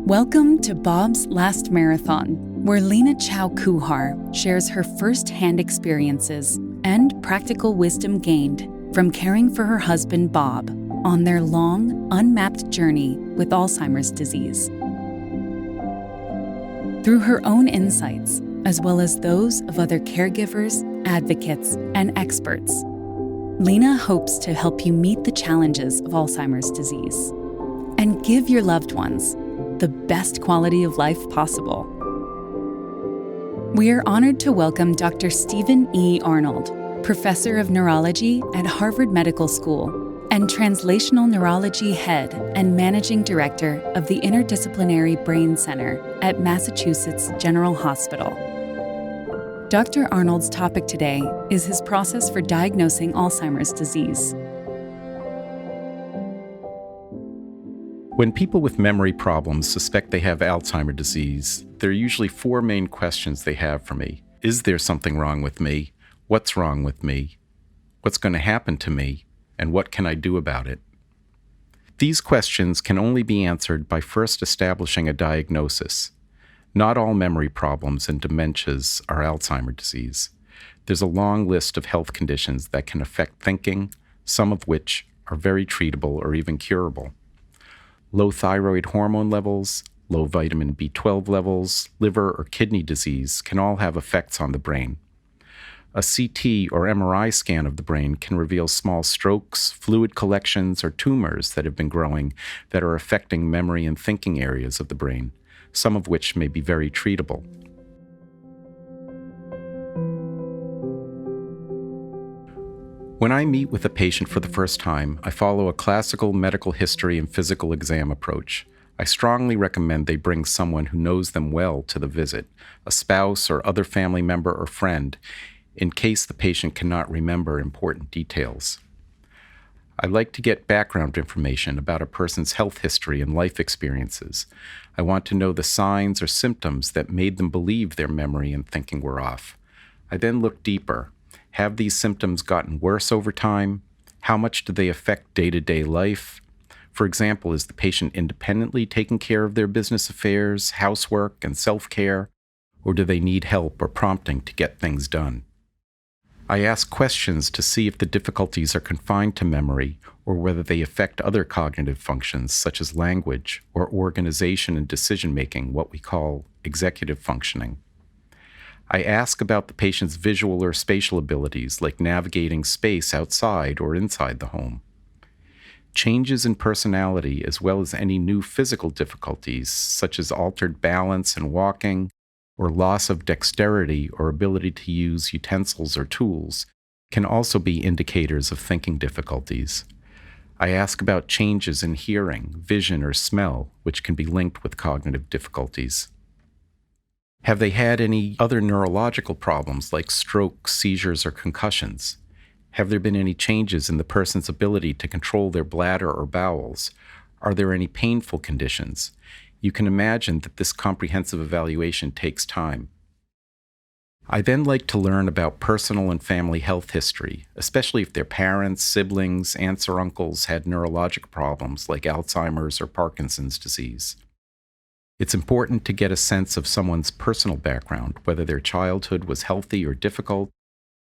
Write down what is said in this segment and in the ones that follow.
Welcome to Bob's Last Marathon, where Lena Chow Kuhar shares her first-hand experiences and practical wisdom gained from caring for her husband Bob on their long, unmapped journey with Alzheimer's disease. Through her own insights, as well as those of other caregivers, advocates, and experts, Lena hopes to help you meet the challenges of Alzheimer's disease and give your loved ones the best quality of life possible. We are honored to welcome Dr. Stephen E. Arnold, Professor of Neurology at Harvard Medical School and Translational Neurology Head and Managing Director of the Interdisciplinary Brain Center at Massachusetts General Hospital. Dr. Arnold's topic today is his process for diagnosing Alzheimer's disease. When people with memory problems suspect they have Alzheimer's disease, there are usually four main questions they have for me. Is there something wrong with me? What's wrong with me? What's going to happen to me? And what can I do about it? These questions can only be answered by first establishing a diagnosis. Not all memory problems and dementias are Alzheimer's disease. There's a long list of health conditions that can affect thinking, some of which are very treatable or even curable. Low thyroid hormone levels, low vitamin B12 levels, liver or kidney disease can all have effects on the brain. A CT or MRI scan of the brain can reveal small strokes, fluid collections, or tumors that have been growing that are affecting memory and thinking areas of the brain, some of which may be very treatable. When I meet with a patient for the first time, I follow a classical medical history and physical exam approach. I strongly recommend they bring someone who knows them well to the visit, a spouse or other family member or friend, in case the patient cannot remember important details. I like to get background information about a person's health history and life experiences. I want to know the signs or symptoms that made them believe their memory and thinking were off. I then look deeper. Have these symptoms gotten worse over time? How much do they affect day-to-day life? For example, is the patient independently taking care of their business affairs, housework, and self-care, or do they need help or prompting to get things done? I ask questions to see if the difficulties are confined to memory or whether they affect other cognitive functions such as language or organization and decision-making, what we call executive functioning. I ask about the patient's visual or spatial abilities, like navigating space outside or inside the home. Changes in personality, as well as any new physical difficulties, such as altered balance and walking, or loss of dexterity or ability to use utensils or tools, can also be indicators of thinking difficulties. I ask about changes in hearing, vision, or smell, which can be linked with cognitive difficulties. Have they had any other neurological problems like stroke, seizures, or concussions? Have there been any changes in the person's ability to control their bladder or bowels? Are there any painful conditions? You can imagine that this comprehensive evaluation takes time. I then like to learn about personal and family health history, especially if their parents, siblings, aunts, or uncles had neurological problems like Alzheimer's or Parkinson's disease. It's important to get a sense of someone's personal background, whether their childhood was healthy or difficult,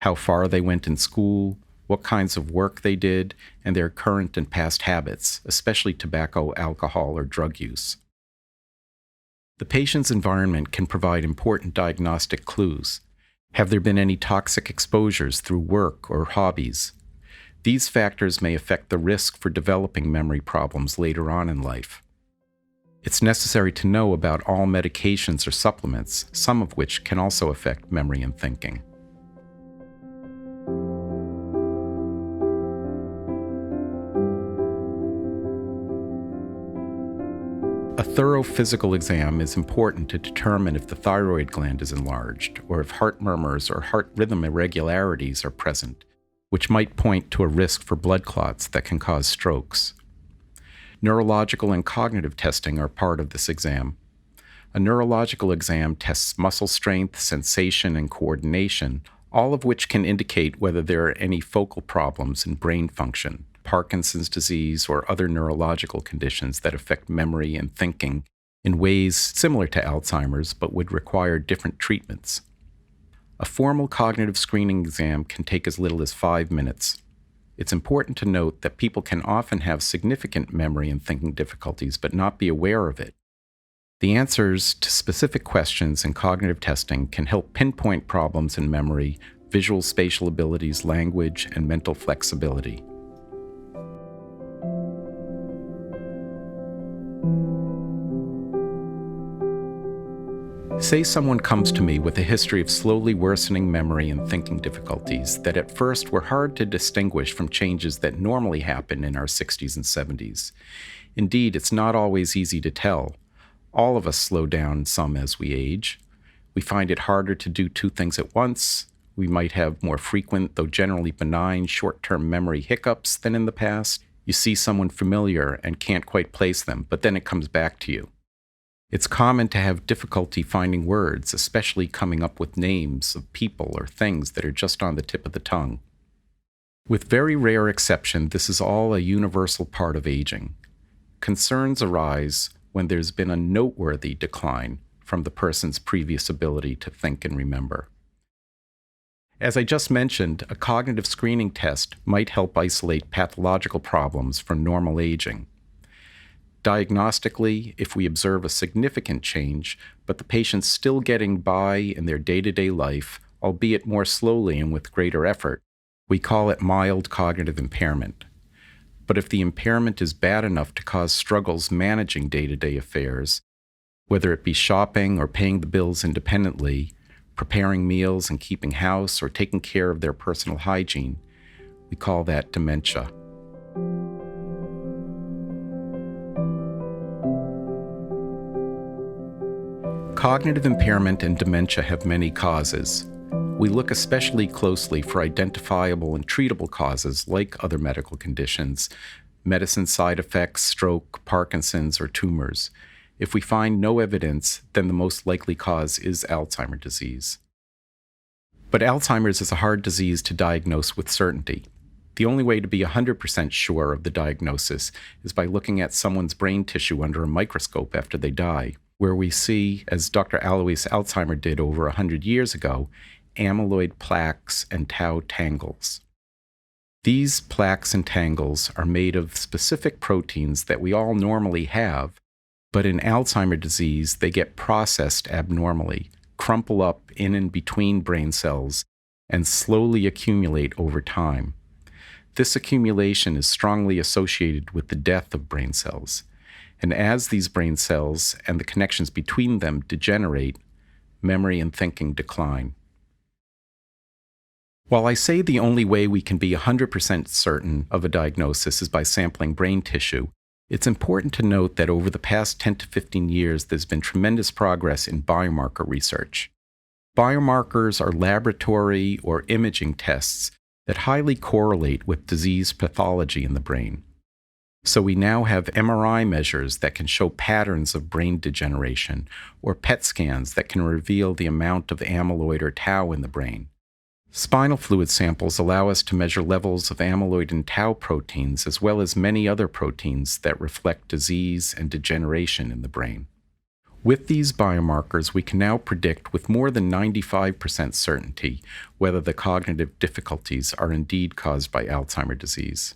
how far they went in school, what kinds of work they did, and their current and past habits, especially tobacco, alcohol, or drug use. The patient's environment can provide important diagnostic clues. Have there been any toxic exposures through work or hobbies? These factors may affect the risk for developing memory problems later on in life. It's necessary to know about all medications or supplements, some of which can also affect memory and thinking. A thorough physical exam is important to determine if the thyroid gland is enlarged or if heart murmurs or heart rhythm irregularities are present, which might point to a risk for blood clots that can cause strokes. Neurological and cognitive testing are part of this exam. A neurological exam tests muscle strength, sensation, and coordination, all of which can indicate whether there are any focal problems in brain function, Parkinson's disease, or other neurological conditions that affect memory and thinking in ways similar to Alzheimer's but would require different treatments. A formal cognitive screening exam can take as little as 5 minutes. It's important to note that people can often have significant memory and thinking difficulties but not be aware of it. The answers to specific questions in cognitive testing can help pinpoint problems in memory, visual spatial abilities, language, and mental flexibility. Say someone comes to me with a history of slowly worsening memory and thinking difficulties that at first were hard to distinguish from changes that normally happen in our 60s and 70s. Indeed, it's not always easy to tell. All of us slow down some as we age. We find it harder to do 2 things at once. We might have more frequent, though generally benign, short-term memory hiccups than in the past. You see someone familiar and can't quite place them, but then it comes back to you. It's common to have difficulty finding words, especially coming up with names of people or things that are just on the tip of the tongue. With very rare exception, this is all a universal part of aging. Concerns arise when there's been a noteworthy decline from the person's previous ability to think and remember. As I just mentioned, a cognitive screening test might help isolate pathological problems from normal aging. Diagnostically, if we observe a significant change, but the patient's still getting by in their day-to-day life, albeit more slowly and with greater effort, we call it mild cognitive impairment. But if the impairment is bad enough to cause struggles managing day-to-day affairs, whether it be shopping or paying the bills independently, preparing meals and keeping house, or taking care of their personal hygiene, we call that dementia. Cognitive impairment and dementia have many causes. We look especially closely for identifiable and treatable causes like other medical conditions, medicine side effects, stroke, Parkinson's, or tumors. If we find no evidence, then the most likely cause is Alzheimer's disease. But Alzheimer's is a hard disease to diagnose with certainty. The only way to be 100% sure of the diagnosis is by looking at someone's brain tissue under a microscope after they die, where we see, as Dr. Alois Alzheimer did over 100 years ago, amyloid plaques and tau tangles. These plaques and tangles are made of specific proteins that we all normally have, but in Alzheimer's disease, they get processed abnormally, crumple up in and between brain cells, and slowly accumulate over time. This accumulation is strongly associated with the death of brain cells. And as these brain cells and the connections between them degenerate, memory and thinking decline. While I say the only way we can be 100% certain of a diagnosis is by sampling brain tissue, it's important to note that over the past 10 to 15 years, there's been tremendous progress in biomarker research. Biomarkers are laboratory or imaging tests that highly correlate with disease pathology in the brain. So we now have MRI measures that can show patterns of brain degeneration, or PET scans that can reveal the amount of amyloid or tau in the brain. Spinal fluid samples allow us to measure levels of amyloid and tau proteins, as well as many other proteins that reflect disease and degeneration in the brain. With these biomarkers, we can now predict with more than 95% certainty whether the cognitive difficulties are indeed caused by Alzheimer's disease.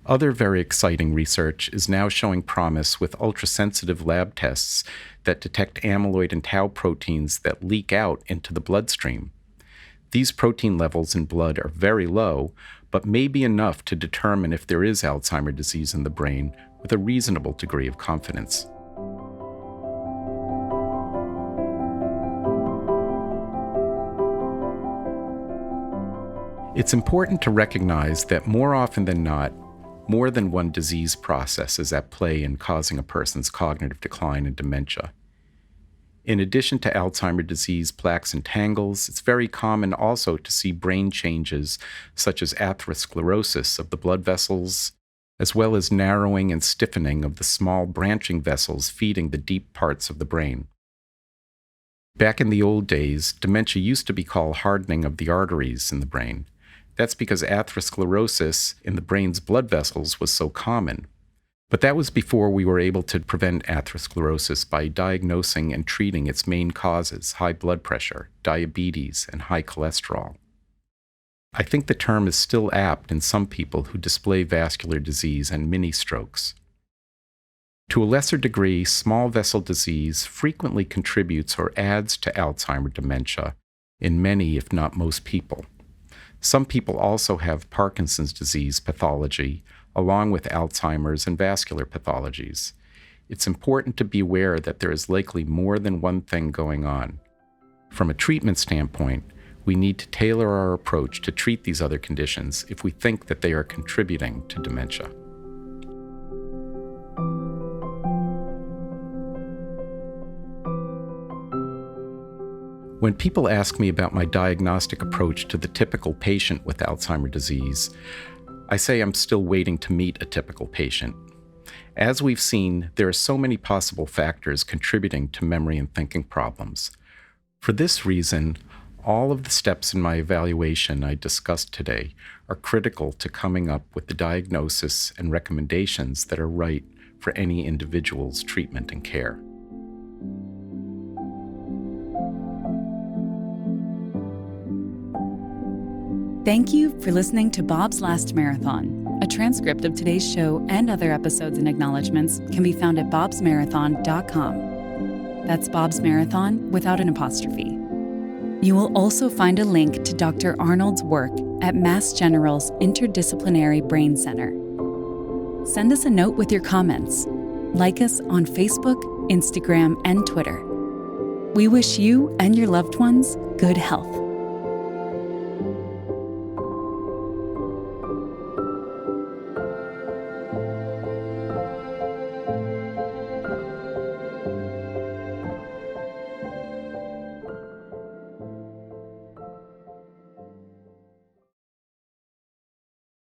Other very exciting research is now showing promise with ultrasensitive lab tests that detect amyloid and tau proteins that leak out into the bloodstream. These protein levels in blood are very low, but may be enough to determine if there is Alzheimer's disease in the brain with a reasonable degree of confidence. It's important to recognize that more often than not, more than one disease process is at play in causing a person's cognitive decline and dementia. In addition to Alzheimer's disease plaques and tangles, it's very common also to see brain changes such as atherosclerosis of the blood vessels, as well as narrowing and stiffening of the small branching vessels feeding the deep parts of the brain. Back in the old days, dementia used to be called hardening of the arteries in the brain. That's because atherosclerosis in the brain's blood vessels was so common. But that was before we were able to prevent atherosclerosis by diagnosing and treating its main causes, high blood pressure, diabetes, and high cholesterol. I think the term is still apt in some people who display vascular disease and mini-strokes. To a lesser degree, small vessel disease frequently contributes or adds to Alzheimer dementia in many, if not most people. Some people also have Parkinson's disease pathology, along with Alzheimer's and vascular pathologies. It's important to be aware that there is likely more than one thing going on. From a treatment standpoint, we need to tailor our approach to treat these other conditions if we think that they are contributing to dementia. When people ask me about my diagnostic approach to the typical patient with Alzheimer's disease, I say I'm still waiting to meet a typical patient. As we've seen, there are so many possible factors contributing to memory and thinking problems. For this reason, all of the steps in my evaluation I discussed today are critical to coming up with the diagnosis and recommendations that are right for any individual's treatment and care. Thank you for listening to Bob's Last Marathon. A transcript of today's show and other episodes and acknowledgments can be found at bobsmarathon.com. That's Bob's Marathon without an apostrophe. You will also find a link to Dr. Arnold's work at Mass General's Interdisciplinary Brain Center. Send us a note with your comments. Like us on Facebook, Instagram, and Twitter. We wish you and your loved ones good health.